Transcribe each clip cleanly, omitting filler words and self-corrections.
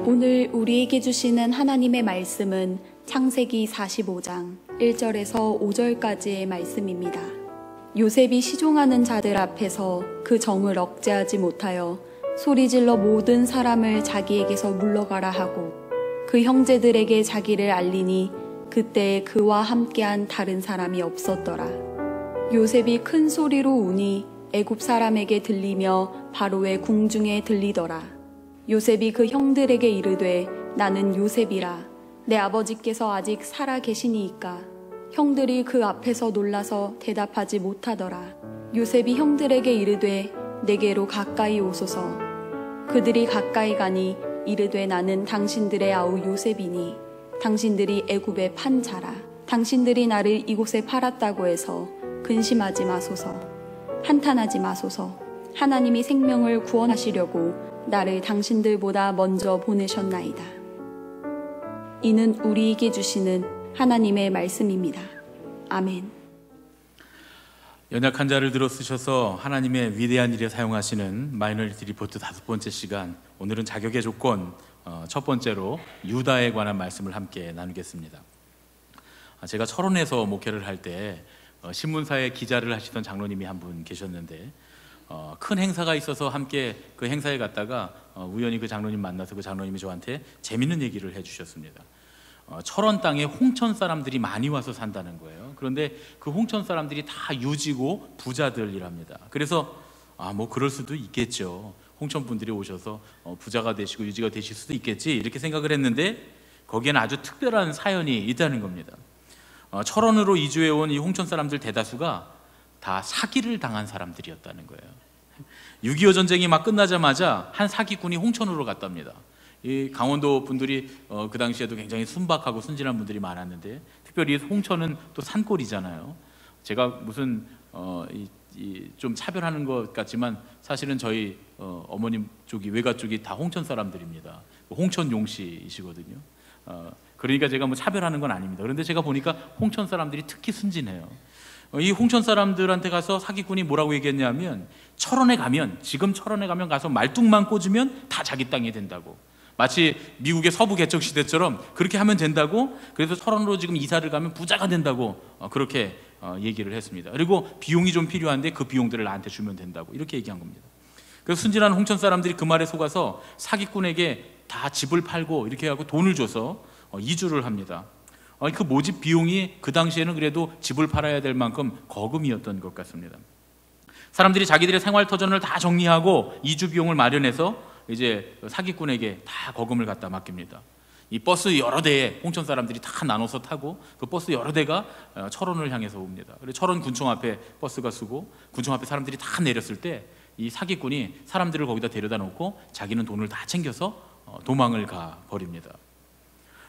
오늘 우리에게 주시는 하나님의 말씀은 창세기 45장 1절에서 5절까지의 말씀입니다. 요셉이 시종하는 자들 앞에서 그 정을 억제하지 못하여 소리질러 모든 사람을 자기에게서 물러가라 하고 그 형제들에게 자기를 알리니 그때 그와 함께한 다른 사람이 없었더라. 요셉이 큰 소리로 우니 애굽 사람에게 들리며 바로의 궁중에 들리더라. 요셉이 그 형들에게 이르되 나는 요셉이라. 내 아버지께서 아직 살아 계시니이까. 형들이 그 앞에서 놀라서 대답하지 못하더라. 요셉이 형들에게 이르되 내게로 가까이 오소서. 그들이 가까이 가니 이르되 나는 당신들의 아우 요셉이니 당신들이 애굽에 판 자라. 당신들이 나를 이곳에 팔았다고 해서 근심하지 마소서. 한탄하지 마소서. 하나님이 생명을 구원하시려고 나를 당신들보다 먼저 보내셨나이다. 이는 우리에게 주시는 하나님의 말씀입니다. 아멘. 연약한 자를 들어 쓰셔서 하나님의 위대한 일에 사용하시는 마이너리티 리포트 5번째 시간, 오늘은 자격의 조건 첫 번째로 유다에 관한 말씀을 함께 나누겠습니다. 제가 철원에서 목회를 할 때 신문사에 기자를 하시던 장로님이 한 분 계셨는데 큰 행사가 있어서 함께 그 행사에 갔다가 우연히 그 장로님 만나서 그 장로님이 저한테 재밌는 얘기를 해주셨습니다. 철원 땅에 홍천 사람들이 많이 와서 산다는 거예요. 그런데 그 홍천 사람들이 다 유지고 부자들이랍니다. 그래서 뭐 그럴 수도 있겠죠. 홍천 분들이 오셔서 부자가 되시고 유지가 되실 수도 있겠지 이렇게 생각을 했는데 거기에는 아주 특별한 사연이 있다는 겁니다. 철원으로 이주해 온 이 홍천 사람들 대다수가 다 사기를 당한 사람들이었다는 거예요. 6.25 전쟁이 막 끝나자마자 한 사기꾼이 홍천으로 갔답니다. 이 강원도 분들이 그 당시에도 굉장히 순박하고 순진한 분들이 많았는데 특별히 홍천은 또 산골이잖아요. 제가 무슨 좀 차별하는 것 같지만 사실은 저희 어머님 쪽이 외가 쪽이 다 홍천 사람들입니다. 홍천 용씨이시거든요. 그러니까 제가 뭐 차별하는 건 아닙니다. 그런데 제가 보니까 홍천 사람들이 특히 순진해요. 이 홍천 사람들한테 가서 사기꾼이 뭐라고 얘기했냐면 지금 철원에 가면 가서 말뚝만 꽂으면 다 자기 땅이 된다고. 마치 미국의 서부 개척 시대처럼 그렇게 하면 된다고. 그래서 철원으로 지금 이사를 가면 부자가 된다고 그렇게 얘기를 했습니다. 그리고 비용이 좀 필요한데 그 비용들을 나한테 주면 된다고 이렇게 얘기한 겁니다. 그래서 순진한 홍천 사람들이 그 말에 속아서 사기꾼에게 다 집을 팔고 이렇게 하고 돈을 줘서 이주를 합니다. 그 모집 비용이 그 당시에는 그래도 집을 팔아야 될 만큼 거금이었던 것 같습니다. 사람들이 자기들의 생활터전을 다 정리하고 이주 비용을 마련해서 이제 사기꾼에게 다 거금을 갖다 맡깁니다. 이 버스 여러 대에 홍천 사람들이 다 나눠서 타고 그 버스 여러 대가 철원을 향해서 옵니다. 그래서 철원 군청 앞에 버스가 서고 군청 앞에 사람들이 다 내렸을 때 이 사기꾼이 사람들을 거기다 데려다 놓고 자기는 돈을 다 챙겨서 도망을 가 버립니다.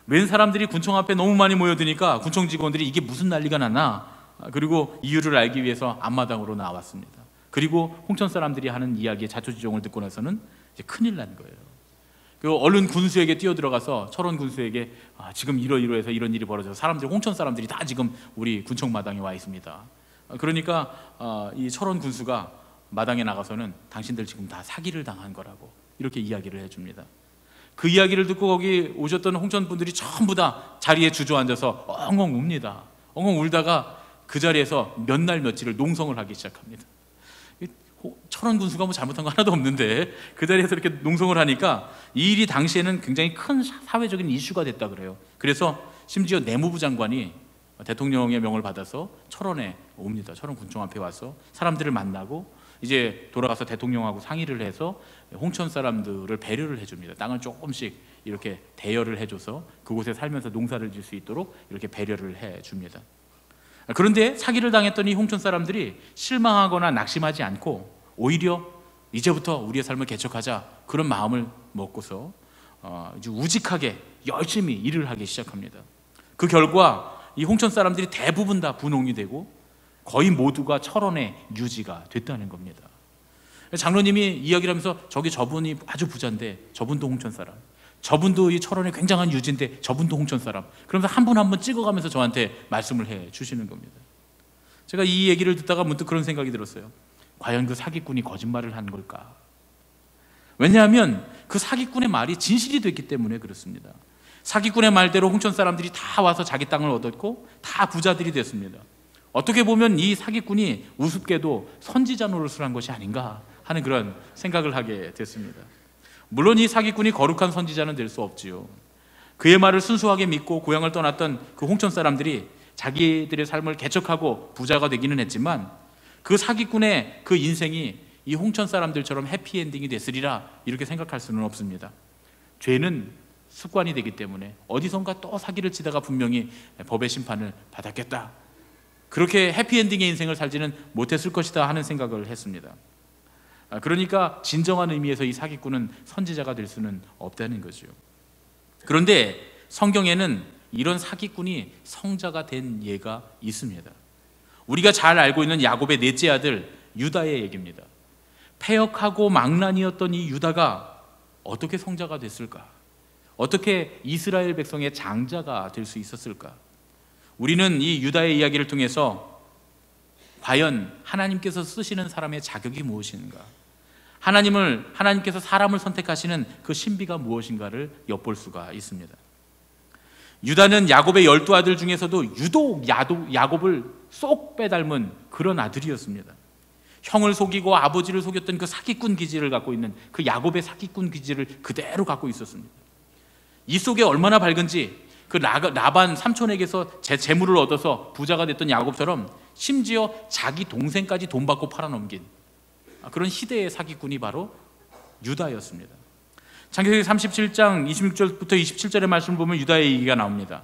웬 사람들이 군청 앞에 너무 많이 모여드니까 군청 직원들이 이게 무슨 난리가 났나, 그리고 이유를 알기 위해서 앞마당으로 나왔습니다. 그리고 홍천 사람들이 하는 이야기의 자초지종을 듣고 나서는 이제 큰일 난 거예요. 그 얼른 군수에게 뛰어들어가서 철원 군수에게 지금 이러이러해서 이런 일이 벌어져서 사람들, 홍천 사람들이 다 지금 우리 군청 마당에 와 있습니다. 그러니까 이 철원 군수가 마당에 나가서는 당신들 지금 다 사기를 당한 거라고 이렇게 이야기를 해줍니다. 그 이야기를 듣고 거기 오셨던 홍천 분들이 전부 다 자리에 주저앉아서 엉엉 웁니다. 엉엉 울다가 그 자리에서 몇 날 며칠을 농성을 하기 시작합니다. 철원 군수가 뭐 잘못한 거 하나도 없는데 그 자리에서 이렇게 농성을 하니까 이 일이 당시에는 굉장히 큰 사회적인 이슈가 됐다 그래요. 그래서 심지어 내무부 장관이 대통령의 명을 받아서 철원에 옵니다. 철원 군청 앞에 와서 사람들을 만나고 이제 돌아가서 대통령하고 상의를 해서 홍천 사람들을 배려를 해줍니다. 땅을 조금씩 이렇게 대여를 해줘서 그곳에 살면서 농사를 지을 수 있도록 이렇게 배려를 해줍니다. 그런데 사기를 당했던 이 홍천 사람들이 실망하거나 낙심하지 않고 오히려 이제부터 우리의 삶을 개척하자 그런 마음을 먹고서 아주 우직하게 열심히 일을 하기 시작합니다. 그 결과 이 홍천 사람들이 대부분 다 분홍이 되고 거의 모두가 철원의 유지가 됐다는 겁니다. 장로님이 이야기를 하면서 저분이 아주 부자인데 저분도 홍천 사람, 저분도 이 철원의 굉장한 유지인데 저분도 홍천 사람, 그러면서 한 분 한 분 찍어가면서 저한테 말씀을 해 주시는 겁니다. 제가 이 얘기를 듣다가 문득 그런 생각이 들었어요. 과연 그 사기꾼이 거짓말을 한 걸까? 왜냐하면 그 사기꾼의 말이 진실이 됐기 때문에 그렇습니다. 사기꾼의 말대로 홍천 사람들이 다 와서 자기 땅을 얻었고 다 부자들이 됐습니다. 어떻게 보면 이 사기꾼이 우습게도 선지자 노릇을 한 것이 아닌가 하는 그런 생각을 하게 됐습니다. 물론 이 사기꾼이 거룩한 선지자는 될 수 없지요. 그의 말을 순수하게 믿고 고향을 떠났던 그 홍천 사람들이 자기들의 삶을 개척하고 부자가 되기는 했지만 그 사기꾼의 그 인생이 이 홍천 사람들처럼 해피엔딩이 됐으리라 이렇게 생각할 수는 없습니다. 죄는 습관이 되기 때문에 어디선가 또 사기를 치다가 분명히 법의 심판을 받았겠다, 그렇게 해피엔딩의 인생을 살지는 못했을 것이다 하는 생각을 했습니다. 그러니까 진정한 의미에서 이 사기꾼은 선지자가 될 수는 없다는 거죠. 그런데 성경에는 이런 사기꾼이 성자가 된 예가 있습니다. 우리가 잘 알고 있는 야곱의 넷째 아들 유다의 얘기입니다. 패역하고 망난이었던 이 유다가 어떻게 성자가 됐을까? 어떻게 이스라엘 백성의 장자가 될 수 있었을까? 우리는 이 유다의 이야기를 통해서 과연 하나님께서 쓰시는 사람의 자격이 무엇인가, 하나님께서 사람을 선택하시는 그 신비가 무엇인가를 엿볼 수가 있습니다. 유다는 야곱의 12아들 중에서도 유독 야곱을 쏙 빼닮은 그런 아들이었습니다. 형을 속이고 아버지를 속였던 그 사기꾼 기질을 갖고 있는 그 야곱의 사기꾼 기질을 그대로 갖고 있었습니다. 이 속에 얼마나 밝은지 그 라반 삼촌에게서 재물을 얻어서 부자가 됐던 야곱처럼 심지어 자기 동생까지 돈 받고 팔아넘긴 그런 희대의 사기꾼이 바로 유다였습니다. 창세기 37장 26절부터 27절의 말씀을 보면 유다의 얘기가 나옵니다.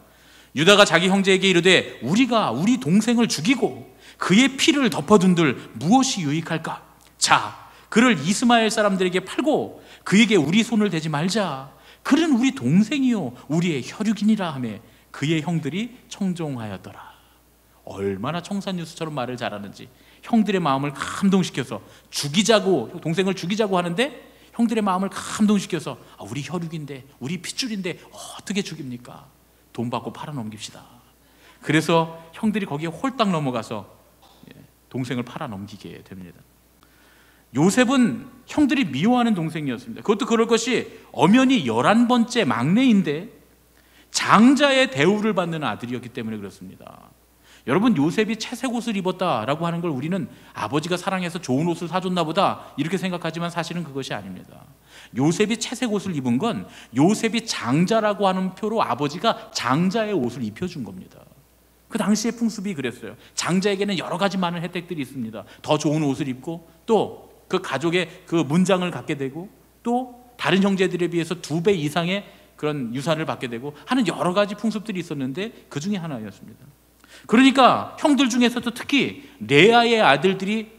유다가 자기 형제에게 이르되 우리가 우리 동생을 죽이고 그의 피를 덮어둔들 무엇이 유익할까? 자, 그를 이스마엘 사람들에게 팔고 그에게 우리 손을 대지 말자. 그는 우리 동생이요 우리의 혈육이니라 하며 그의 형들이 청종하였더라. 얼마나 청산유수처럼 말을 잘하는지, 형들의 마음을 감동시켜서 동생을 죽이자고 하는데 형들의 마음을 감동시켜서 우리 혈육인데 우리 핏줄인데 어떻게 죽입니까? 돈 받고 팔아넘깁시다. 그래서 형들이 거기에 홀딱 넘어가서 동생을 팔아넘기게 됩니다. 요셉은 형들이 미워하는 동생이었습니다. 그것도 그럴 것이 엄연히 11번째 막내인데 장자의 대우를 받는 아들이었기 때문에 그렇습니다. 여러분, 요셉이 채색 옷을 입었다라고 하는 걸 우리는 아버지가 사랑해서 좋은 옷을 사줬나 보다 이렇게 생각하지만 사실은 그것이 아닙니다. 요셉이 채색 옷을 입은 건 요셉이 장자라고 하는 표로 아버지가 장자의 옷을 입혀준 겁니다. 그 당시의 풍습이 그랬어요. 장자에게는 여러 가지 많은 혜택들이 있습니다. 더 좋은 옷을 입고 또 그 가족의 그 문장을 갖게 되고 또 다른 형제들에 비해서 2배 이상의 그런 유산을 받게 되고 하는 여러 가지 풍습들이 있었는데 그 중에 하나였습니다. 그러니까 형들 중에서도 특히 레아의 아들들이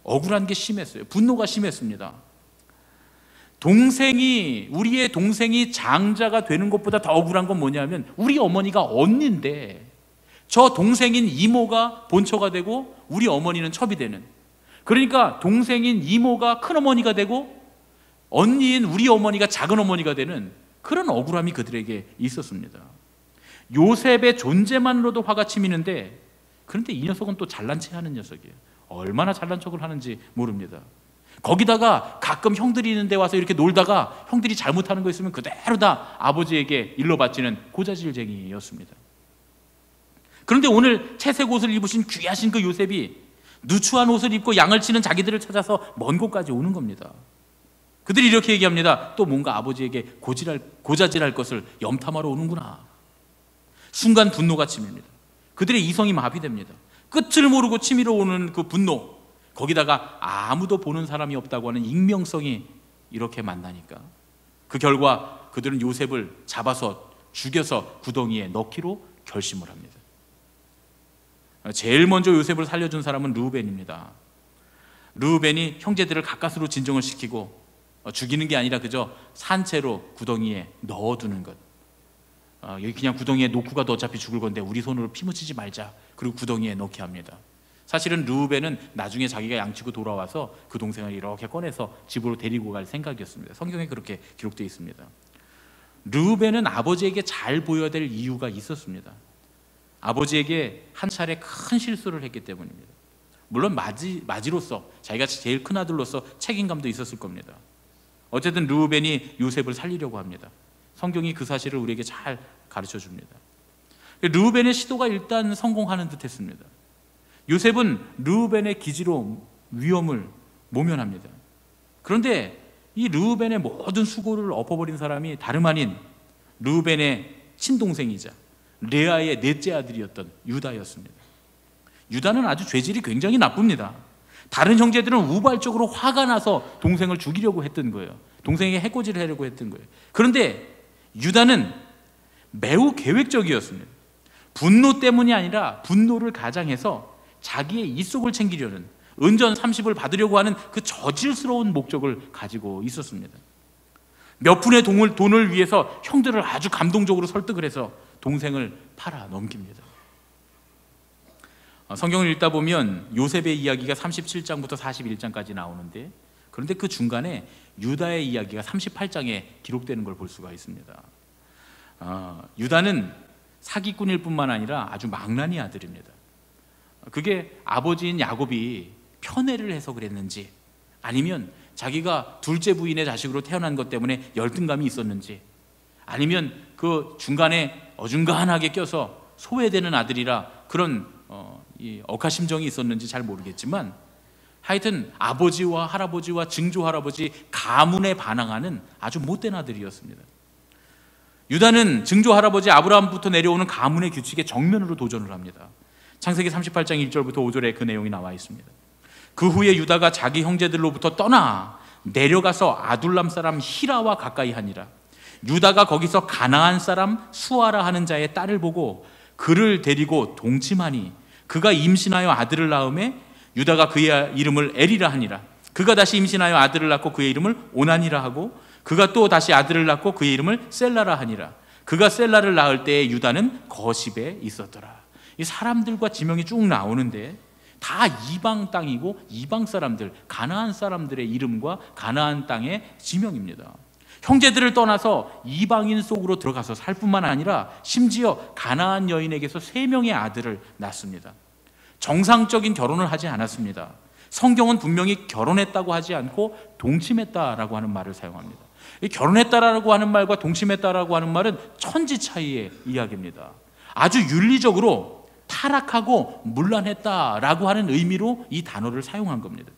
억울한 게 심했어요. 분노가 심했습니다. 우리의 동생이 장자가 되는 것보다 더 억울한 건 뭐냐면 우리 어머니가 언니인데 저 동생인 이모가 본처가 되고 우리 어머니는 첩이 되는, 그러니까 동생인 이모가 큰어머니가 되고 언니인 우리 어머니가 작은어머니가 되는 그런 억울함이 그들에게 있었습니다. 요셉의 존재만으로도 화가 치미는데 그런데 이 녀석은 또 잘난 체 하는 녀석이에요. 얼마나 잘난 척을 하는지 모릅니다. 거기다가 가끔 형들이 있는 데 와서 이렇게 놀다가 형들이 잘못하는 거 있으면 그대로 다 아버지에게 일러 바치는 고자질쟁이였습니다. 그런데 오늘 채색 옷을 입으신 귀하신 그 요셉이 누추한 옷을 입고 양을 치는 자기들을 찾아서 먼 곳까지 오는 겁니다. 그들이 이렇게 얘기합니다. 또 뭔가 아버지에게 고자질할 것을 염탐하러 오는구나. 순간 분노가 치밀니다. 그들의 이성이 마비됩니다. 끝을 모르고 치밀어 오는 그 분노, 거기다가 아무도 보는 사람이 없다고 하는 익명성이 이렇게 만나니까 그 결과 그들은 요셉을 잡아서 죽여서 구덩이에 넣기로 결심을 합니다. 제일 먼저 요셉을 살려준 사람은 르우벤입니다. 르우벤이 형제들을 가까스로 진정을 시키고 죽이는 게 아니라 그저 산채로 구덩이에 넣어두는 것. 여기 그냥 구덩이에 놓고 가도 어차피 죽을 건데 우리 손으로 피 묻히지 말자. 그리고 구덩이에 넣게 합니다. 사실은 르우벤은 나중에 자기가 양치고 돌아와서 그 동생을 이렇게 꺼내서 집으로 데리고 갈 생각이었습니다. 성경에 그렇게 기록되어 있습니다. 르우벤은 아버지에게 잘 보여야 될 이유가 있었습니다. 아버지에게 한 차례 큰 실수를 했기 때문입니다. 물론 마지로서, 자기가 제일 큰 아들로서 책임감도 있었을 겁니다. 어쨌든 르우벤이 요셉을 살리려고 합니다. 성경이 그 사실을 우리에게 잘 가르쳐 줍니다. 르우벤의 시도가 일단 성공하는 듯 했습니다. 요셉은 르우벤의 기지로 위험을 모면합니다. 그런데 이 르우벤의 모든 수고를 엎어버린 사람이 다름 아닌 르우벤의 친동생이자 레아의 넷째 아들이었던 유다였습니다. 유다는 아주 죄질이 굉장히 나쁩니다. 다른 형제들은 우발적으로 화가 나서 동생을 죽이려고 했던 거예요. 동생에게 해코지를 하려고 했던 거예요. 그런데 유다는 매우 계획적이었습니다. 분노 때문이 아니라 분노를 가장해서 자기의 이속을 챙기려는, 은전 30을 받으려고 하는 그 저질스러운 목적을 가지고 있었습니다. 몇 푼의 돈을 위해서 형들을 아주 감동적으로 설득을 해서 동생을 팔아 넘깁니다. 성경을 읽다 보면 요셉의 이야기가 37장부터 41장까지 나오는데, 그런데 그 중간에 유다의 이야기가 38장에 기록되는 걸 볼 수가 있습니다. 유다는 사기꾼일 뿐만 아니라 아주 망나니 아들입니다. 그게 아버지인 야곱이 편애를 해서 그랬는지, 아니면 자기가 둘째 부인의 자식으로 태어난 것 때문에 열등감이 있었는지, 아니면 그 중간에 어중간하게 껴서 소외되는 아들이라 그런 이 억하심정이 있었는지 잘 모르겠지만, 하여튼 아버지와 할아버지와 증조할아버지 가문에 반항하는 아주 못된 아들이었습니다. 유다는 증조할아버지 아브라함부터 내려오는 가문의 규칙에 정면으로 도전을 합니다. 창세기 38장 1절부터 5절에 그 내용이 나와 있습니다. 그 후에 유다가 자기 형제들로부터 떠나 내려가서 아둘람 사람 히라와 가까이 하니라. 유다가 거기서 가나안 사람 수아라 하는 자의 딸을 보고 그를 데리고 동침하니 그가 임신하여 아들을 낳음에 유다가 그의 이름을 에리라 하니라. 그가 다시 임신하여 아들을 낳고 그의 이름을 오난이라 하고 그가 또 다시 아들을 낳고 그의 이름을 셀라라 하니라. 그가 셀라를 낳을 때에 유다는 거십에 있었더라. 이 사람들과 지명이 쭉 나오는데 다 이방 땅이고 이방 사람들, 가나안 사람들의 이름과 가나안 땅의 지명입니다. 형제들을 떠나서 이방인 속으로 들어가서 살 뿐만 아니라 심지어 가나안 여인에게서 3명의 아들을 낳습니다. 정상적인 결혼을 하지 않았습니다. 성경은 분명히 결혼했다고 하지 않고 동침했다라고 하는 말을 사용합니다. 이 결혼했다라고 하는 말과 동침했다라고 하는 말은 천지 차이의 이야기입니다. 아주 윤리적으로 타락하고 문란했다라고 하는 의미로 이 단어를 사용한 겁니다.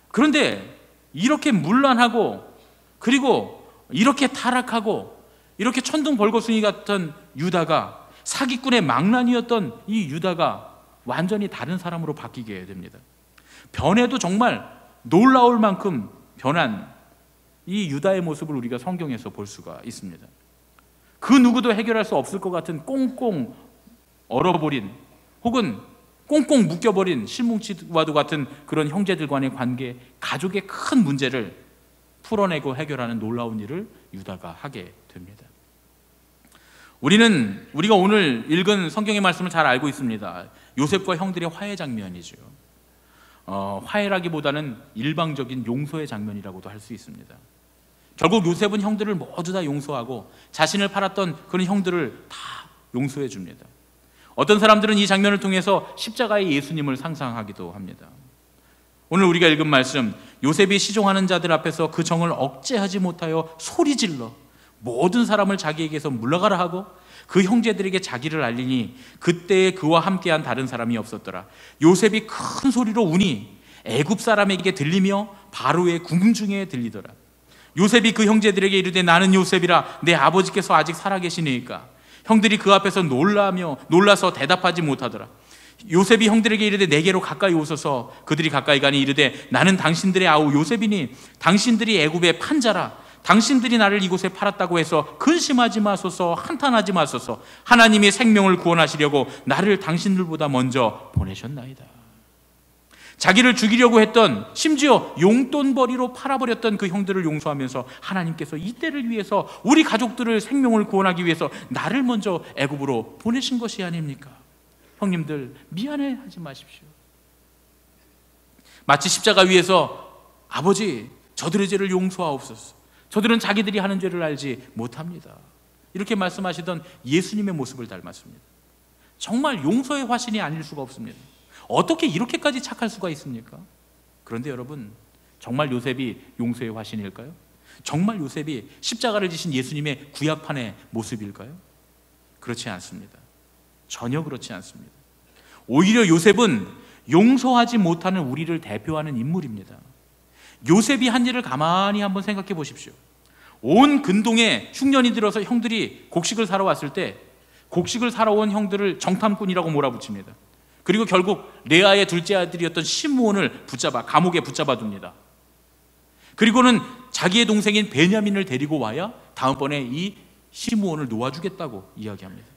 그런데 이렇게 문란하고 그리고 이렇게 타락하고 이렇게 천둥벌거숭이 같은 유다가, 사기꾼의 망나니였던 이 유다가 완전히 다른 사람으로 바뀌게 됩니다. 변해도 정말 놀라울 만큼 변한 이 유다의 모습을 우리가 성경에서 볼 수가 있습니다. 그 누구도 해결할 수 없을 것 같은 꽁꽁 얼어버린 혹은 꽁꽁 묶여버린 실뭉치와도 같은 그런 형제들 간의 관계, 가족의 큰 문제를 풀어내고 해결하는 놀라운 일을 유다가 하게 됩니다. 우리가 오늘 읽은 성경의 말씀을 잘 알고 있습니다. 요셉과 형들의 화해 장면이죠. 화해라기보다는 일방적인 용서의 장면이라고도 할 수 있습니다. 결국 요셉은 형들을 모두 다 용서하고 자신을 팔았던 그런 형들을 다 용서해 줍니다. 어떤 사람들은 이 장면을 통해서 십자가의 예수님을 상상하기도 합니다. 오늘 우리가 읽은 말씀, 요셉이 시종하는 자들 앞에서 그 정을 억제하지 못하여 소리질러 모든 사람을 자기에게서 물러가라 하고 그 형제들에게 자기를 알리니 그때에 그와 함께한 다른 사람이 없었더라. 요셉이 큰 소리로 우니 애굽 사람에게 들리며 바로의 궁중에 들리더라. 요셉이 그 형제들에게 이르되 나는 요셉이라 내 아버지께서 아직 살아계시니까. 형들이 그 앞에서 놀라서 대답하지 못하더라. 요셉이 형들에게 이르되 내게로 가까이 오소서. 그들이 가까이 가니 이르되 나는 당신들의 아우 요셉이니 당신들이 애굽의 판자라. 당신들이 나를 이곳에 팔았다고 해서 근심하지 마소서, 한탄하지 마소서. 하나님이 생명을 구원하시려고 나를 당신들보다 먼저 보내셨나이다. 자기를 죽이려고 했던, 심지어 용돈벌이로 팔아버렸던 그 형들을 용서하면서 하나님께서 이때를 위해서, 우리 가족들을 생명을 구원하기 위해서 나를 먼저 애굽으로 보내신 것이 아닙니까? 형님들 미안해하지 마십시오. 마치 십자가 위에서 아버지 저들의 죄를 용서하옵소서. 저들은 자기들이 하는 죄를 알지 못합니다. 이렇게 말씀하시던 예수님의 모습을 닮았습니다. 정말 용서의 화신이 아닐 수가 없습니다. 어떻게 이렇게까지 착할 수가 있습니까? 그런데 여러분, 정말 요셉이 용서의 화신일까요? 정말 요셉이 십자가를 지신 예수님의 구약판의 모습일까요? 그렇지 않습니다. 전혀 그렇지 않습니다. 오히려 요셉은 용서하지 못하는 우리를 대표하는 인물입니다. 요셉이 한 일을 가만히 한번 생각해 보십시오. 온 근동에 흉년이 들어서 형들이 곡식을 사러 왔을 때 곡식을 사러 온 형들을 정탐꾼이라고 몰아붙입니다. 그리고 결국 레아의 둘째 아들이었던 시므온을 감옥에 붙잡아 둡니다. 그리고는 자기의 동생인 베냐민을 데리고 와야 다음번에 이 시므온을 놓아주겠다고 이야기합니다.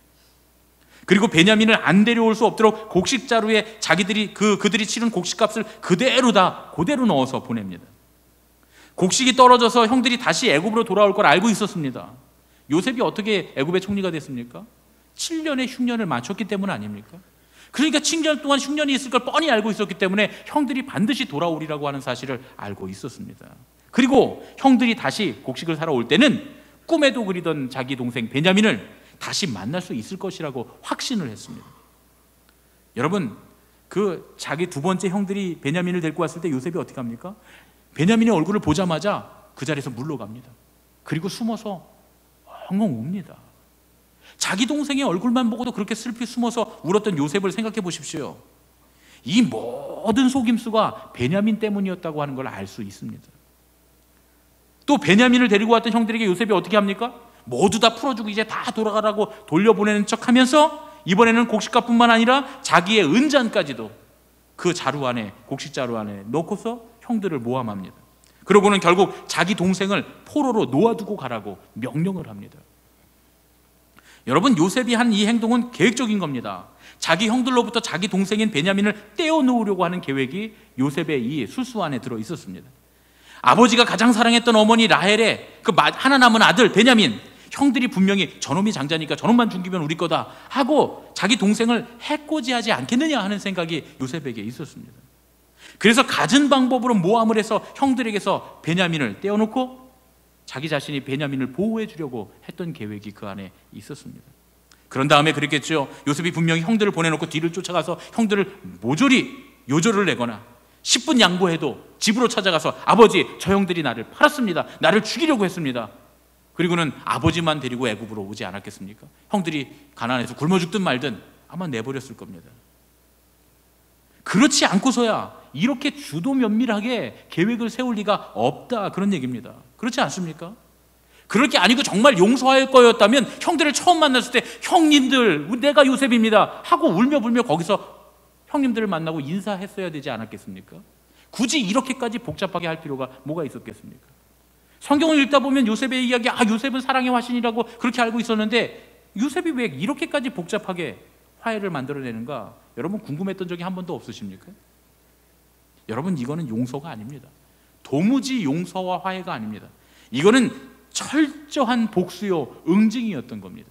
그리고 베냐민을 안 데려올 수 없도록 곡식자루에 그들이 치른 곡식값을 그대로 넣어서 보냅니다. 곡식이 떨어져서 형들이 다시 애굽으로 돌아올 걸 알고 있었습니다. 요셉이 어떻게 애굽의 총리가 됐습니까? 7년의 흉년을 맞췄기 때문 아닙니까? 그러니까 7년 동안 흉년이 있을 걸 뻔히 알고 있었기 때문에 형들이 반드시 돌아오리라고 하는 사실을 알고 있었습니다. 그리고 형들이 다시 곡식을 사러 올 때는 꿈에도 그리던 자기 동생 베냐민을 다시 만날 수 있을 것이라고 확신을 했습니다. 여러분, 그 자기 두 번째 형들이 베냐민을 데리고 왔을 때 요셉이 어떻게 합니까? 베냐민의 얼굴을 보자마자 그 자리에서 물러갑니다. 그리고 숨어서 엉엉 웁니다. 자기 동생의 얼굴만 보고도 그렇게 슬피 숨어서 울었던 요셉을 생각해 보십시오. 이 모든 속임수가 베냐민 때문이었다고 하는 걸 알 수 있습니다. 또 베냐민을 데리고 왔던 형들에게 요셉이 어떻게 합니까? 모두 다 풀어주고 이제 다 돌아가라고 돌려보내는 척하면서 이번에는 곡식값뿐만 아니라 자기의 은잔까지도 그 곡식자루 안에 넣고서 형들을 모함합니다. 그러고는 결국 자기 동생을 포로로 놓아두고 가라고 명령을 합니다. 여러분, 요셉이 한 이 행동은 계획적인 겁니다. 자기 형들로부터 자기 동생인 베냐민을 떼어놓으려고 하는 계획이 요셉의 이 술수 안에 들어 있었습니다. 아버지가 가장 사랑했던 어머니 라헬의 그 하나 남은 아들 베냐민, 형들이 분명히 저놈이 장자니까 저놈만 죽이면 우리 거다 하고 자기 동생을 해코지하지 않겠느냐 하는 생각이 요셉에게 있었습니다. 그래서 갖은 방법으로 모함을 해서 형들에게서 베냐민을 떼어놓고 자기 자신이 베냐민을 보호해 주려고 했던 계획이 그 안에 있었습니다. 그런 다음에 그랬겠죠. 요셉이 분명히 형들을 보내놓고 뒤를 쫓아가서 형들을 모조리 요절을 내거나 10분 양보해도 집으로 찾아가서 아버지, 저 형들이 나를 팔았습니다. 나를 죽이려고 했습니다. 그리고는 아버지만 데리고 애굽으로 오지 않았겠습니까? 형들이 가난해서 굶어 죽든 말든 아마 내버렸을 겁니다. 그렇지 않고서야 이렇게 주도 면밀하게 계획을 세울 리가 없다, 그런 얘기입니다. 그렇지 않습니까? 그럴 게 아니고 정말 용서할 거였다면 형들을 처음 만났을 때 형님들, 내가 요셉입니다 하고 울며불며 거기서 형님들을 만나고 인사했어야 되지 않았겠습니까? 굳이 이렇게까지 복잡하게 할 필요가 뭐가 있었겠습니까? 성경을 읽다 보면 요셉의 이야기, 요셉은 사랑의 화신이라고 그렇게 알고 있었는데 요셉이 왜 이렇게까지 복잡하게 화해를 만들어내는가? 여러분 궁금했던 적이 한 번도 없으십니까? 여러분, 이거는 용서가 아닙니다. 도무지 용서와 화해가 아닙니다. 이거는 철저한 복수요 응징이었던 겁니다.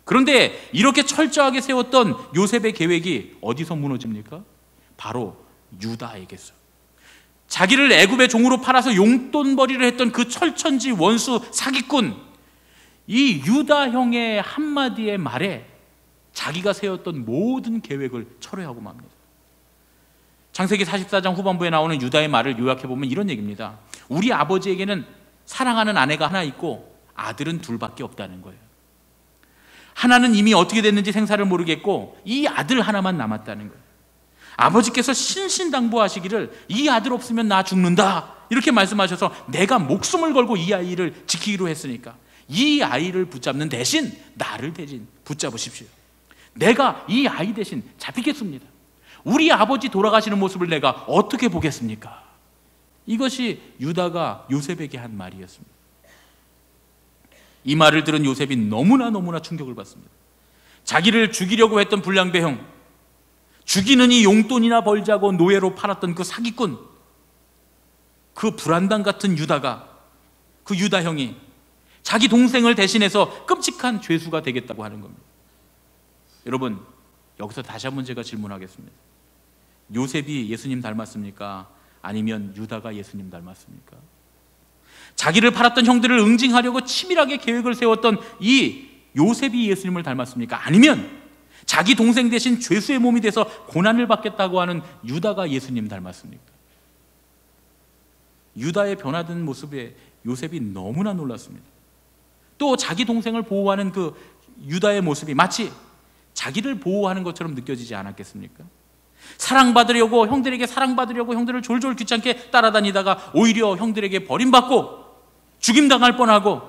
그런데 이렇게 철저하게 세웠던 요셉의 계획이 어디서 무너집니까? 바로 유다에게서. 자기를 애굽의 종으로 팔아서 용돈벌이를 했던 그 철천지 원수 사기꾼, 이 유다 형의 한마디의 말에 자기가 세웠던 모든 계획을 철회하고 맙니다. 창세기 44장 후반부에 나오는 유다의 말을 요약해보면 이런 얘기입니다. 우리 아버지에게는 사랑하는 아내가 하나 있고 아들은 둘밖에 없다는 거예요. 하나는 이미 어떻게 됐는지 생사를 모르겠고 이 아들 하나만 남았다는 거예요. 아버지께서 신신당부하시기를 이 아들 없으면 나 죽는다 이렇게 말씀하셔서 내가 목숨을 걸고 이 아이를 지키기로 했으니까 이 아이를 붙잡는 대신 나를 대신 붙잡으십시오. 내가 이 아이 대신 잡히겠습니다. 우리 아버지 돌아가시는 모습을 내가 어떻게 보겠습니까? 이것이 유다가 요셉에게 한 말이었습니다. 이 말을 들은 요셉이 너무나 충격을 받습니다. 자기를 죽이려고 했던 불량배형, 죽이느니 용돈이나 벌자고 노예로 팔았던 그 사기꾼, 그 불안당 같은 유다가, 그 유다 형이 자기 동생을 대신해서 끔찍한 죄수가 되겠다고 하는 겁니다. 여러분, 여기서 다시 한번 제가 질문하겠습니다. 요셉이 예수님 닮았습니까? 아니면 유다가 예수님 닮았습니까? 자기를 팔았던 형들을 응징하려고 치밀하게 계획을 세웠던 이 요셉이 예수님을 닮았습니까? 아니면 자기 동생 대신 죄수의 몸이 돼서 고난을 받겠다고 하는 유다가 예수님 닮았습니까? 유다의 변화된 모습에 요셉이 너무나 놀랐습니다. 또 자기 동생을 보호하는 그 유다의 모습이 마치 자기를 보호하는 것처럼 느껴지지 않았겠습니까? 사랑받으려고, 형들에게 사랑받으려고 형들을 졸졸 귀찮게 따라다니다가 오히려 형들에게 버림받고 죽임당할 뻔하고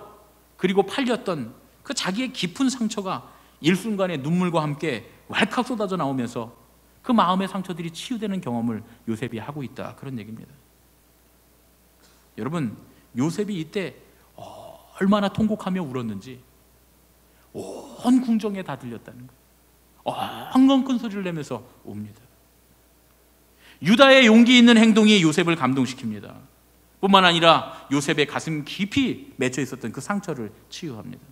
그리고 팔렸던 그 자기의 깊은 상처가 일순간에 눈물과 함께 왈칵 쏟아져 나오면서 그 마음의 상처들이 치유되는 경험을 요셉이 하고 있다, 그런 얘기입니다. 여러분, 요셉이 이때 얼마나 통곡하며 울었는지 온 궁정에 다 들렸다는 거예요. 엉엉 큰 소리를 내면서 웁니다. 유다의 용기 있는 행동이 요셉을 감동시킵니다. 뿐만 아니라 요셉의 가슴 깊이 맺혀 있었던 그 상처를 치유합니다.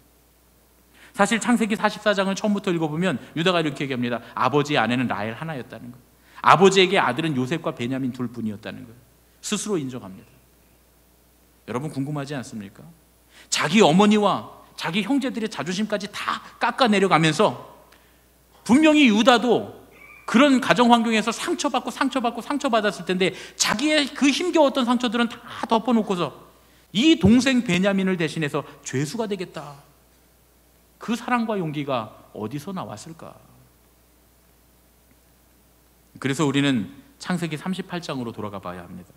사실 창세기 44장을 처음부터 읽어보면 유다가 이렇게 얘기합니다. 아버지의 아내는 라헬 하나였다는 거예요. 아버지에게 아들은 요셉과 베냐민 둘뿐이었다는 거예요. 스스로 인정합니다. 여러분, 궁금하지 않습니까? 자기 어머니와 자기 형제들의 자존심까지 다 깎아내려가면서 분명히 유다도 그런 가정 환경에서 상처받았을 텐데 자기의 그 힘겨웠던 상처들은 다 덮어놓고서 이 동생 베냐민을 대신해서 죄수가 되겠다. 그 사랑과 용기가 어디서 나왔을까? 그래서 우리는 창세기 38장으로 돌아가 봐야 합니다.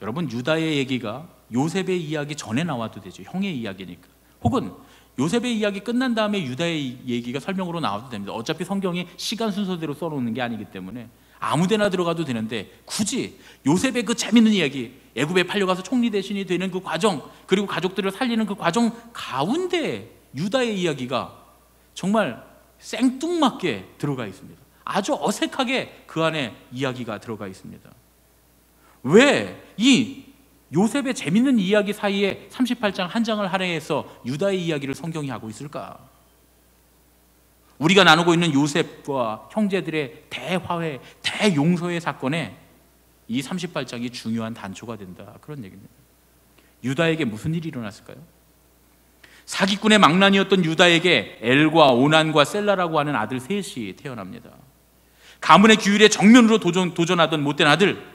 여러분, 유다의 얘기가 요셉의 이야기 전에 나와도 되죠. 형의 이야기니까. 혹은 요셉의 이야기 끝난 다음에 유다의 얘기가 설명으로 나와도 됩니다. 어차피 성경이 시간 순서대로 써놓는 게 아니기 때문에 아무데나 들어가도 되는데 굳이 요셉의 그 재밌는 이야기, 애굽에 팔려가서 총리 대신이 되는 그 과정, 그리고 가족들을 살리는 그 과정 가운데 유다의 이야기가 정말 생뚱맞게 들어가 있습니다. 아주 어색하게 그 안에 이야기가 들어가 있습니다. 왜 이 요셉의 재밌는 이야기 사이에 38장 한 장을 할애해서 유다의 이야기를 성경이 하고 있을까? 우리가 나누고 있는 요셉과 형제들의 대화해, 대용서의 사건에 이 38장이 중요한 단초가 된다, 그런 얘기입니다. 유다에게 무슨 일이 일어났을까요? 사기꾼의 망나니였던 유다에게 엘과 오난과 셀라라고 하는 아들 셋이 태어납니다. 가문의 규율에 정면으로 도전하던 못된 아들,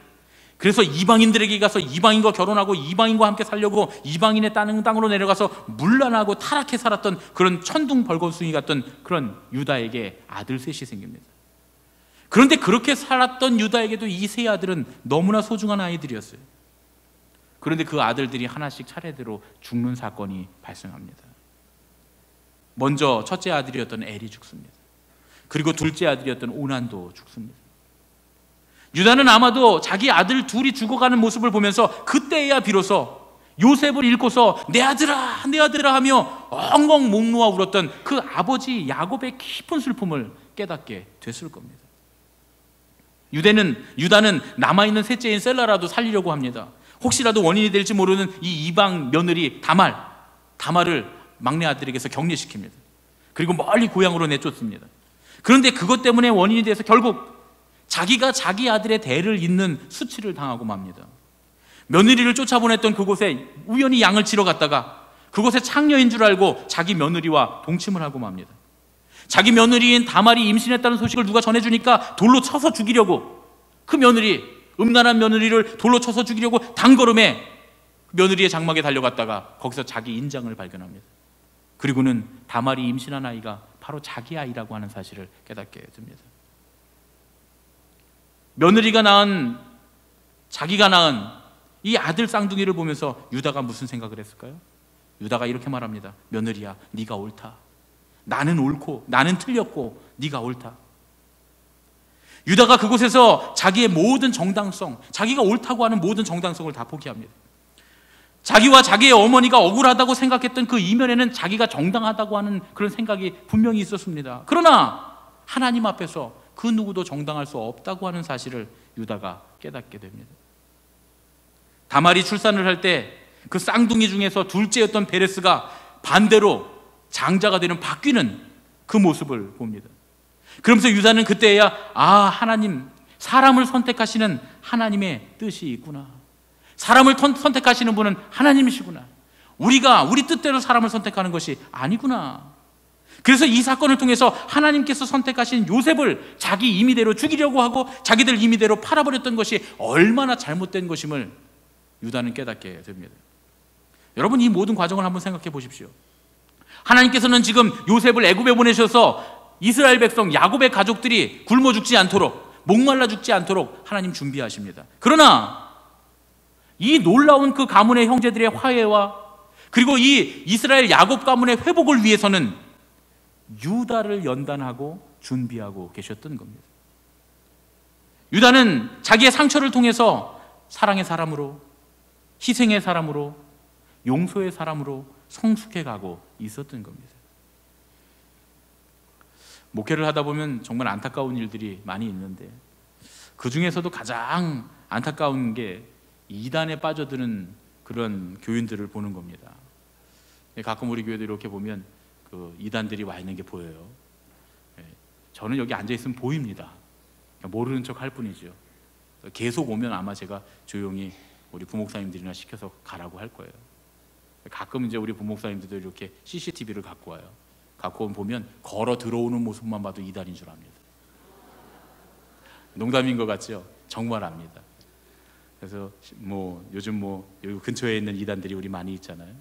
그래서 이방인들에게 가서 이방인과 결혼하고 이방인과 함께 살려고 이방인의 땅으로 내려가서 문란하고 타락해 살았던 그런 천둥 벌거숭이 같던 그런 유다에게 아들 셋이 생깁니다. 그런데 그렇게 살았던 유다에게도 이 세 아들은 너무나 소중한 아이들이었어요. 그런데 그 아들들이 하나씩 차례대로 죽는 사건이 발생합니다. 먼저 첫째 아들이었던 엘이 죽습니다. 그리고 둘째 아들이었던 오난도 죽습니다. 유다는 아마도 자기 아들 둘이 죽어가는 모습을 보면서 그때야 비로소 요셉을 잃고서 내 아들아 내 아들아 하며 엉엉 목 놓아 울었던 그 아버지 야곱의 깊은 슬픔을 깨닫게 됐을 겁니다. 유다는 남아있는 셋째인 셀라라도 살리려고 합니다. 혹시라도 원인이 될지 모르는 이 이방 며느리 다말을 막내 아들에게서 격리시킵니다. 그리고 멀리 고향으로 내쫓습니다. 그런데 그것 때문에 원인이 돼서 결국 자기가 자기 아들의 대를 잇는 수치를 당하고 맙니다. 며느리를 쫓아보냈던 그곳에 우연히 양을 치러 갔다가 그곳에 창녀인 줄 알고 자기 며느리와 동침을 하고 맙니다. 자기 며느리인 다말이 임신했다는 소식을 누가 전해주니까 돌로 쳐서 죽이려고, 그 며느리, 음란한 며느리를 돌로 쳐서 죽이려고 단걸음에 며느리의 장막에 달려갔다가 거기서 자기 인장을 발견합니다. 그리고는 다말이 임신한 아이가 바로 자기 아이라고 하는 사실을 깨닫게 됩니다. 자기가 낳은 이 아들 쌍둥이를 보면서 유다가 무슨 생각을 했을까요? 유다가 이렇게 말합니다. 며느리야, 네가 옳다. 나는 옳고 나는 틀렸고 네가 옳다. 유다가 그곳에서 자기의 모든 정당성, 자기가 옳다고 하는 모든 정당성을 다 포기합니다. 자기와 자기의 어머니가 억울하다고 생각했던 그 이면에는 자기가 정당하다고 하는 그런 생각이 분명히 있었습니다. 그러나 하나님 앞에서 그 누구도 정당할 수 없다고 하는 사실을 유다가 깨닫게 됩니다. 다말이 출산을 할 때 그 쌍둥이 중에서 둘째였던 베레스가 반대로 장자가 되는 바뀌는 그 모습을 봅니다. 그러면서 유다는 그때야 하나님, 사람을 선택하시는 하나님의 뜻이 있구나. 사람을 선택하시는 분은 하나님이시구나. 우리 뜻대로 사람을 선택하는 것이 아니구나. 그래서 이 사건을 통해서 하나님께서 선택하신 요셉을 자기 임의대로 죽이려고 하고 자기들 임의대로 팔아버렸던 것이 얼마나 잘못된 것임을 유다는 깨닫게 됩니다. 여러분, 이 모든 과정을 한번 생각해 보십시오. 하나님께서는 지금 요셉을 애굽에 보내셔서 이스라엘 백성 야곱의 가족들이 굶어 죽지 않도록, 목말라 죽지 않도록 하나님 준비하십니다. 그러나 이 놀라운 그 가문의 형제들의 화해와 그리고 이 이스라엘 야곱 가문의 회복을 위해서는 유다를 연단하고 준비하고 계셨던 겁니다. 유다는 자기의 상처를 통해서 사랑의 사람으로, 희생의 사람으로, 용서의 사람으로 성숙해 가고 있었던 겁니다. 목회를 하다 보면 정말 안타까운 일들이 많이 있는데 그 중에서도 가장 안타까운 게 이단에 빠져드는 그런 교인들을 보는 겁니다. 가끔 우리 교회도 이렇게 보면 그 이단들이 와 있는 게 보여요. 저는 여기 앉아 있으면 보입니다. 모르는 척 할 뿐이죠. 계속 오면 아마 제가 조용히 우리 부목사님들이나 시켜서 가라고 할 거예요. 가끔 이제 우리 부목사님들도 이렇게 CCTV를 갖고 와요. 갖고 보면 걸어 들어오는 모습만 봐도 이단인 줄 압니다. 농담인 것 같죠? 정말 압니다. 그래서 요즘 여기 근처에 있는 이단들이 우리 많이 있잖아요.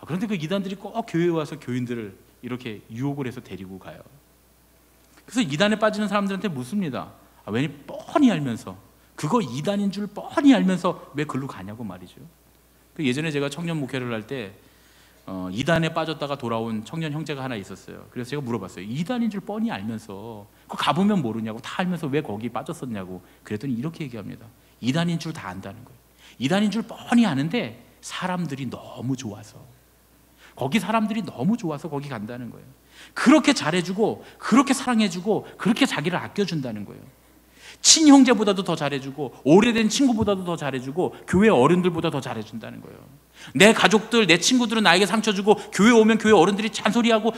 그런데 그 이단들이 꼭 교회에 와서 교인들을 이렇게 유혹을 해서 데리고 가요. 그래서 이단에 빠지는 사람들한테 묻습니다. 왜 뻔히 알면서, 그거 이단인 줄 뻔히 알면서 왜 글로 가냐고 말이죠. 예전에 제가 청년 목회를 할 때 이단에 빠졌다가 돌아온 청년 형제가 하나 있었어요. 그래서 제가 물어봤어요. 이단인 줄 뻔히 알면서 그거 가보면 모르냐고, 다 알면서 왜 거기 빠졌었냐고. 그랬더니 이렇게 얘기합니다. 이단인 줄 다 안다는 거예요. 이단인 줄 뻔히 아는데 사람들이 너무 좋아서, 거기 사람들이 너무 좋아서 거기 간다는 거예요. 그렇게 잘해주고, 그렇게 사랑해주고, 그렇게 자기를 아껴준다는 거예요. 친형제보다도 더 잘해주고, 오래된 친구보다도 더 잘해주고, 교회 어른들보다 더 잘해준다는 거예요. 내 가족들, 내 친구들은 나에게 상처 주고, 교회 오면 교회 어른들이 잔소리하고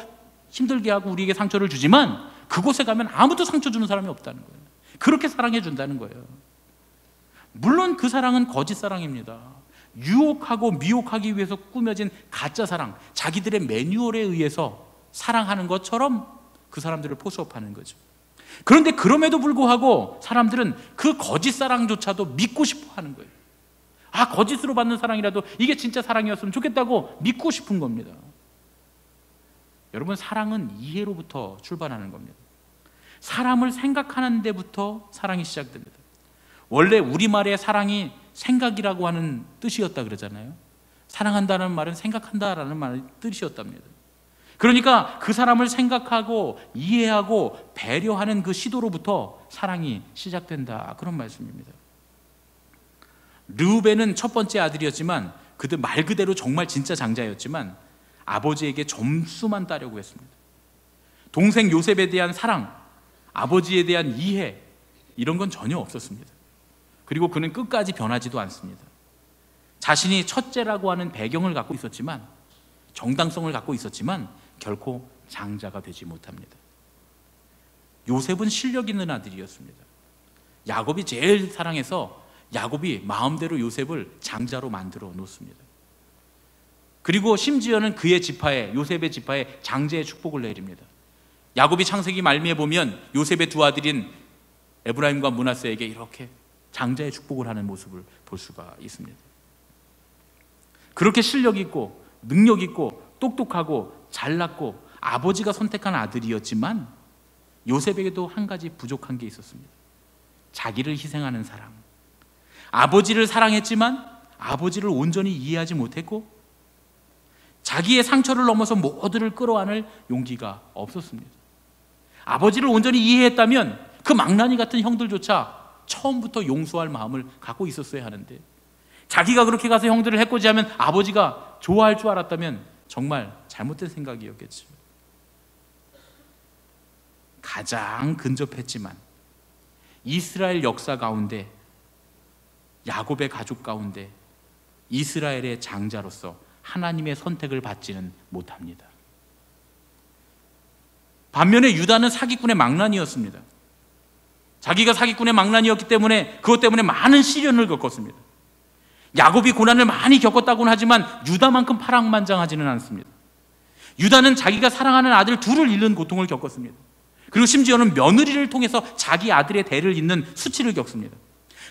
힘들게 하고 우리에게 상처를 주지만 그곳에 가면 아무도 상처 주는 사람이 없다는 거예요. 그렇게 사랑해준다는 거예요. 물론 그 사랑은 거짓 사랑입니다. 유혹하고 미혹하기 위해서 꾸며진 가짜 사랑, 자기들의 매뉴얼에 의해서 사랑하는 것처럼 그 사람들을 포스업하는 거죠. 그런데 그럼에도 불구하고 사람들은 그 거짓 사랑조차도 믿고 싶어 하는 거예요. 거짓으로 받는 사랑이라도 이게 진짜 사랑이었으면 좋겠다고 믿고 싶은 겁니다. 여러분, 사랑은 이해로부터 출발하는 겁니다. 사람을 생각하는 데부터 사랑이 시작됩니다. 원래 우리말의 사랑이 생각이라고 하는 뜻이었다 그러잖아요. 사랑한다는 말은 생각한다라는 말의 뜻이었답니다. 그러니까 그 사람을 생각하고 이해하고 배려하는 그 시도로부터 사랑이 시작된다, 그런 말씀입니다. 르우벤은 첫 번째 아들이었지만 그들 말 그대로 정말 진짜 장자였지만 아버지에게 점수만 따려고 했습니다. 동생 요셉에 대한 사랑, 아버지에 대한 이해, 이런 건 전혀 없었습니다. 그리고 그는 끝까지 변하지도 않습니다. 자신이 첫째라고 하는 배경을 갖고 있었지만, 정당성을 갖고 있었지만 결코 장자가 되지 못합니다. 요셉은 실력 있는 아들이었습니다. 야곱이 제일 사랑해서 야곱이 마음대로 요셉을 장자로 만들어 놓습니다. 그리고 심지어는 그의 지파에, 요셉의 지파에 장제의 축복을 내립니다. 야곱이 창세기 말미에 보면 요셉의 두 아들인 에브라임과 므낫세에게 이렇게 장자의 축복을 하는 모습을 볼 수가 있습니다. 그렇게 실력 있고 능력 있고 똑똑하고 잘났고 아버지가 선택한 아들이었지만 요셉에게도 한 가지 부족한 게 있었습니다. 자기를 희생하는 사랑. 아버지를 사랑했지만 아버지를 온전히 이해하지 못했고 자기의 상처를 넘어서 모두를 끌어안을 용기가 없었습니다. 아버지를 온전히 이해했다면 그 망나니 같은 형들조차 처음부터 용서할 마음을 갖고 있었어야 하는데, 자기가 그렇게 가서 형들을 해코지하면 아버지가 좋아할 줄 알았다면 정말 잘못된 생각이었겠죠. 가장 근접했지만 이스라엘 역사 가운데, 야곱의 가족 가운데 이스라엘의 장자로서 하나님의 선택을 받지는 못합니다. 반면에 유다는 사기꾼의 망나니였습니다. 자기가 사기꾼의 망나니였기 때문에 그것 때문에 많은 시련을 겪었습니다. 야곱이 고난을 많이 겪었다고는 하지만 유다만큼 파랑만장하지는 않습니다. 유다는 자기가 사랑하는 아들 둘을 잃는 고통을 겪었습니다. 그리고 심지어는 며느리를 통해서 자기 아들의 대를 잇는 수치를 겪습니다.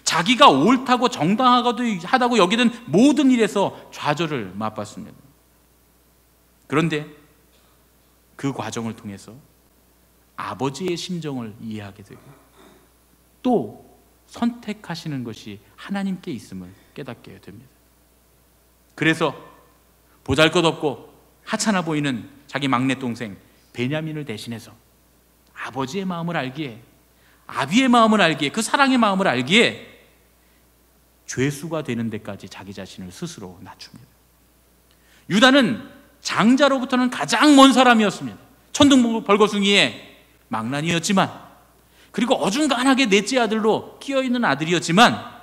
자기가 옳다고 정당하다고 여기는 모든 일에서 좌절을 맛봤습니다. 그런데 그 과정을 통해서 아버지의 심정을 이해하게 되고 또 선택하시는 것이 하나님께 있음을 깨닫게 됩니다. 그래서 보잘것없고 하찮아 보이는 자기 막내 동생 베냐민을 대신해서 아버지의 마음을 알기에, 아비의 마음을 알기에, 그 사랑의 마음을 알기에 죄수가 되는 데까지 자기 자신을 스스로 낮춥니다. 유다는 장자로부터는 가장 먼 사람이었습니다. 천둥벌거숭이의 망나니였지만, 그리고 어중간하게 넷째 아들로 끼어있는 아들이었지만,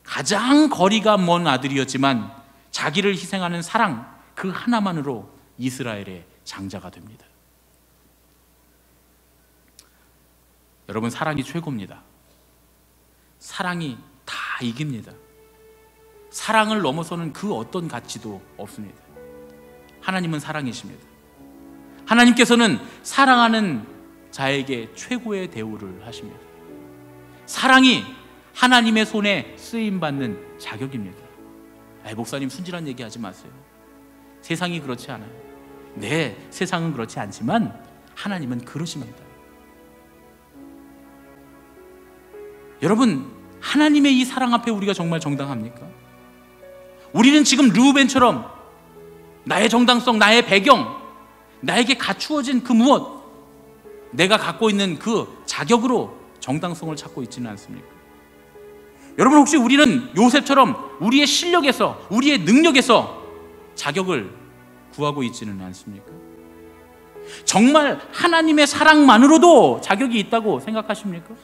가장 거리가 먼 아들이었지만 자기를 희생하는 사랑 그 하나만으로 이스라엘의 장자가 됩니다. 여러분, 사랑이 최고입니다. 사랑이 다 이깁니다. 사랑을 넘어서는 그 어떤 가치도 없습니다. 하나님은 사랑이십니다. 하나님께서는 사랑하는 자에게 최고의 대우를 하십니다. 사랑이 하나님의 손에 쓰임받는 자격입니다. 목사님 순진한 얘기하지 마세요. 세상이 그렇지 않아요. 네, 세상은 그렇지 않지만 하나님은 그러십니다. 여러분, 하나님의 이 사랑 앞에 우리가 정말 정당합니까? 우리는 지금 르우벤처럼 나의 정당성, 나의 배경, 나에게 갖추어진 그 무엇, 내가 갖고 있는 그 자격으로 정당성을 찾고 있지는 않습니까? 여러분, 혹시 우리는 요셉처럼 우리의 실력에서, 우리의 능력에서 자격을 구하고 있지는 않습니까? 정말 하나님의 사랑만으로도 자격이 있다고 생각하십니까?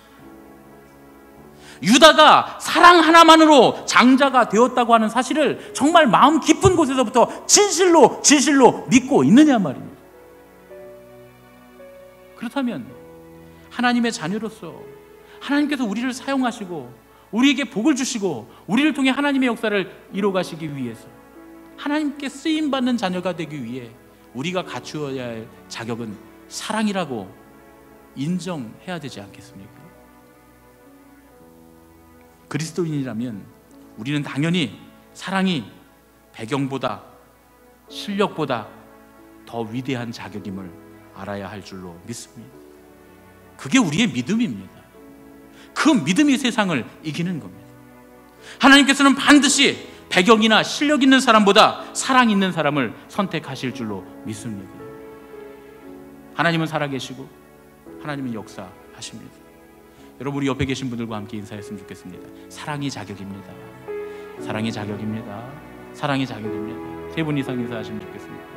유다가 사랑 하나만으로 장자가 되었다고 하는 사실을 정말 마음 깊은 곳에서부터 진실로 믿고 있느냐 말입니다. 그렇다면 하나님의 자녀로서 하나님께서 우리를 사용하시고 우리에게 복을 주시고 우리를 통해 하나님의 역사를 이루어가시기 위해서, 하나님께 쓰임받는 자녀가 되기 위해 우리가 갖추어야 할 자격은 사랑이라고 인정해야 되지 않겠습니까? 그리스도인이라면 우리는 당연히 사랑이 배경보다, 실력보다 더 위대한 자격임을 알아야 할 줄로 믿습니다. 그게 우리의 믿음입니다. 그 믿음이 세상을 이기는 겁니다. 하나님께서는 반드시 배경이나 실력 있는 사람보다 사랑 있는 사람을 선택하실 줄로 믿습니다. 하나님은 살아계시고 하나님은 역사하십니다. 여러분, 우리 옆에 계신 분들과 함께 인사했으면 좋겠습니다. 사랑이 자격입니다. 사랑이 자격입니다. 사랑이 자격입니다. 3분 이상 인사하시면 좋겠습니다.